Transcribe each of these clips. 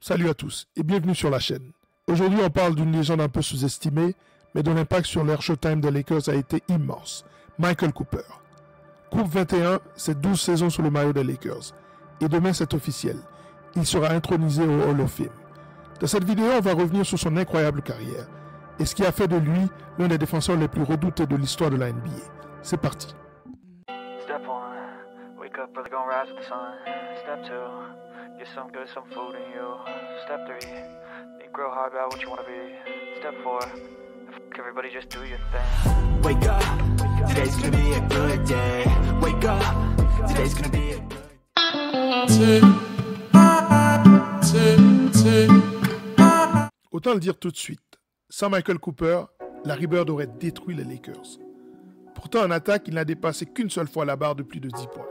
Salut à tous et bienvenue sur la chaîne. Aujourd'hui on parle d'une légende un peu sous-estimée, mais dont l'impact sur l'ère Showtime des Lakers a été immense, Michael Cooper. Coupe 21, c'est 12 saisons sous le maillot des Lakers. Et demain c'est officiel, il sera intronisé au Hall of Fame. Dans cette vidéo, on va revenir sur son incroyable carrière et ce qui a fait de lui l'un des défenseurs les plus redoutés de l'histoire de la NBA. C'est parti. Step 1, wake up early, gonna rise with the sun. Step 2, get some good, some food in you. Step 3, think real hard about what you wanna be. Step 4, everybody just do your thing. Wake up, today's gonna be a good day. Wake up, today's gonna be a Autant le dire tout de suite, sans Michael Cooper, Larry Bird aurait détruit les Lakers. Pourtant, en attaque, il n'a dépassé qu'une seule fois la barre de plus de 10 points.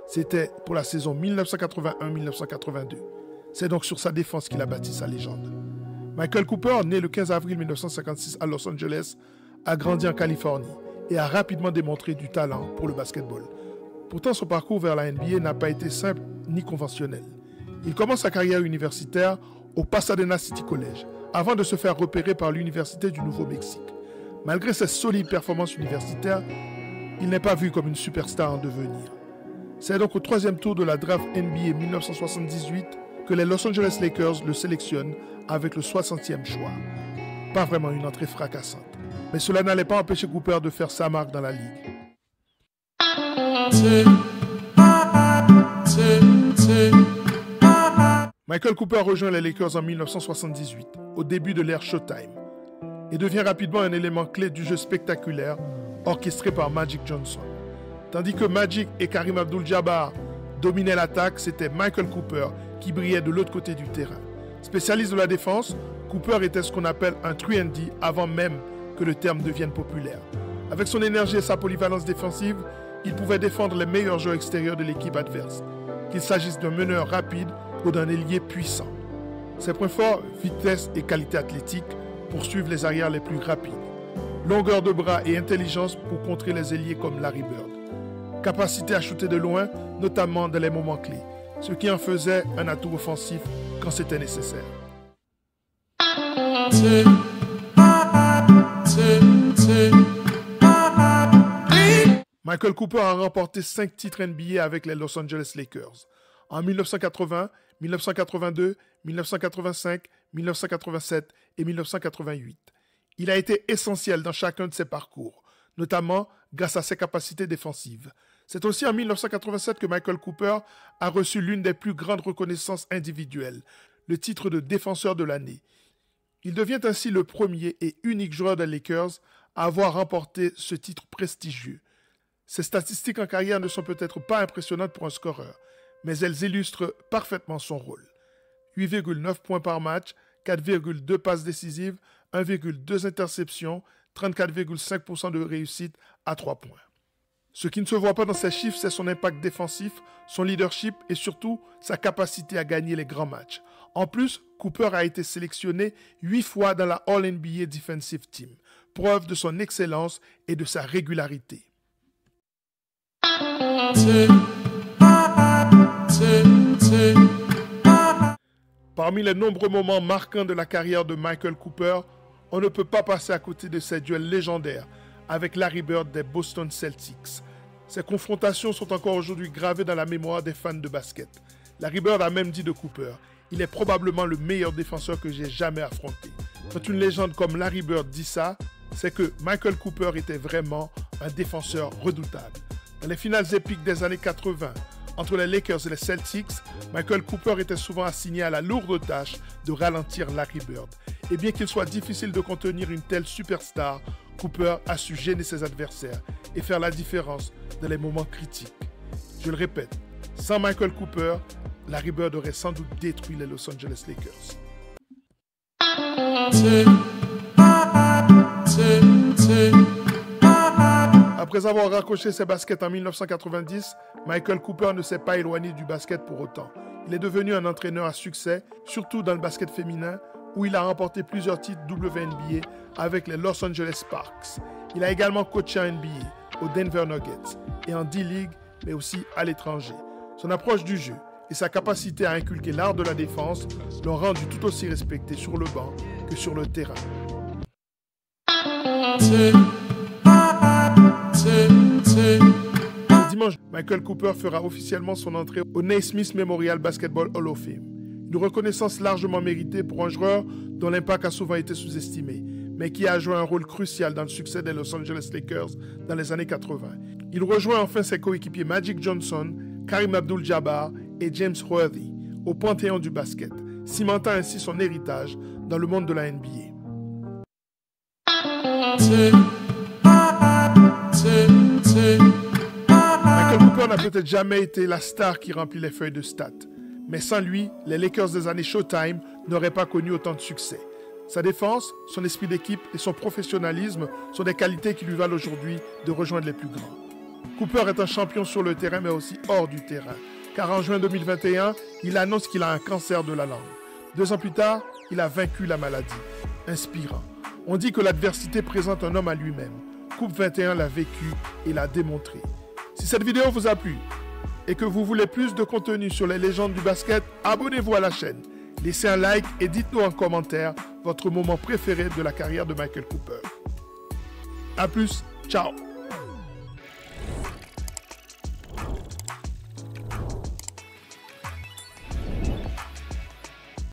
C'était pour la saison 1981-1982. C'est donc sur sa défense qu'il a bâti sa légende. Michael Cooper, né le 15 avril 1956 à Los Angeles, a grandi en Californie et a rapidement démontré du talent pour le basketball. Pourtant, son parcours vers la NBA n'a pas été simple ni conventionnel. Il commence sa carrière universitaire au Pasadena City College, avant de se faire repérer par l'Université du Nouveau-Mexique. Malgré ses solides performances universitaires, il n'est pas vu comme une superstar en devenir. C'est donc au troisième tour de la draft NBA 1978 que les Los Angeles Lakers le sélectionnent avec le 60e choix. Pas vraiment une entrée fracassante, mais cela n'allait pas empêcher Cooper de faire sa marque dans la ligue. Michael Cooper rejoint les Lakers en 1978, au début de l'ère Showtime, et devient rapidement un élément clé du jeu spectaculaire orchestré par Magic Johnson. Tandis que Magic et Kareem Abdul-Jabbar dominaient l'attaque, c'était Michael Cooper qui brillait de l'autre côté du terrain. Spécialiste de la défense, Cooper était ce qu'on appelle un 3&D avant même que le terme devienne populaire. Avec son énergie et sa polyvalence défensive, il pouvait défendre les meilleurs joueurs extérieurs de l'équipe adverse, qu'il s'agisse d'un meneur rapide ou d'un ailier puissant. Ses points forts, vitesse et qualité athlétique, poursuivent les arrières les plus rapides. Longueur de bras et intelligence pour contrer les ailiers comme Larry Bird. Capacité à shooter de loin, notamment dans les moments clés, ce qui en faisait un atout offensif quand c'était nécessaire. Michael Cooper a remporté 5 titres NBA avec les Los Angeles Lakers. En 1980, 1982, 1985, 1987 et 1988. Il a été essentiel dans chacun de ses parcours, notamment grâce à ses capacités défensives. C'est aussi en 1987 que Michael Cooper a reçu l'une des plus grandes reconnaissances individuelles, le titre de défenseur de l'année. Il devient ainsi le premier et unique joueur des Lakers à avoir remporté ce titre prestigieux. Ses statistiques en carrière ne sont peut-être pas impressionnantes pour un scoreur, mais elles illustrent parfaitement son rôle. 8,9 points par match, 4,2 passes décisives, 1,2 interceptions, 34,5% de réussite à 3 points. Ce qui ne se voit pas dans ses chiffres, c'est son impact défensif, son leadership et surtout sa capacité à gagner les grands matchs. En plus, Cooper a été sélectionné 8 fois dans la All-NBA Defensive Team, preuve de son excellence et de sa régularité. Parmi les nombreux moments marquants de la carrière de Michael Cooper, on ne peut pas passer à côté de ses duels légendaires avec Larry Bird des Boston Celtics. Ces confrontations sont encore aujourd'hui gravées dans la mémoire des fans de basket. Larry Bird a même dit de Cooper « Il est probablement le meilleur défenseur que j'ai jamais affronté ». Quand une légende comme Larry Bird dit ça, c'est que Michael Cooper était vraiment un défenseur redoutable. Dans les finales épiques des années 80, entre les Lakers et les Celtics, Michael Cooper était souvent assigné à la lourde tâche de ralentir Larry Bird. Et bien qu'il soit difficile de contenir une telle superstar, Cooper a su gêner ses adversaires et faire la différence dans les moments critiques. Je le répète, sans Michael Cooper, Larry Bird aurait sans doute détruit les Los Angeles Lakers. Après avoir raccroché ses baskets en 1990, Michael Cooper ne s'est pas éloigné du basket pour autant. Il est devenu un entraîneur à succès, surtout dans le basket féminin, où il a remporté plusieurs titres WNBA avec les Los Angeles Sparks. Il a également coaché en NBA, aux Denver Nuggets, et en D-League, mais aussi à l'étranger. Son approche du jeu, et sa capacité à inculquer l'art de la défense l'ont rendu tout aussi respecté sur le banc que sur le terrain. Dimanche, Michael Cooper fera officiellement son entrée au Naismith Memorial Basketball Hall of Fame. Une reconnaissance largement méritée pour un joueur dont l'impact a souvent été sous-estimé, mais qui a joué un rôle crucial dans le succès des Los Angeles Lakers dans les années 80. Il rejoint enfin ses coéquipiers Magic Johnson, Kareem Abdul-Jabbar et James Worthy au panthéon du basket, cimentant ainsi son héritage dans le monde de la NBA. Michael Cooper n'a peut-être jamais été la star qui remplit les feuilles de stats, mais sans lui, les Lakers des années Showtime n'auraient pas connu autant de succès. Sa défense, son esprit d'équipe et son professionnalisme sont des qualités qui lui valent aujourd'hui de rejoindre les plus grands. Cooper est un champion sur le terrain mais aussi hors du terrain, car en juin 2021, il annonce qu'il a un cancer de la langue. 2 ans plus tard, il a vaincu la maladie. Inspirant. On dit que l'adversité présente un homme à lui-même. Coupe 21 l'a vécu et l'a démontré. Si cette vidéo vous a plu et que vous voulez plus de contenu sur les légendes du basket, abonnez-vous à la chaîne. Laissez un like et dites-nous en commentaire votre moment préféré de la carrière de Michael Cooper. A plus, ciao.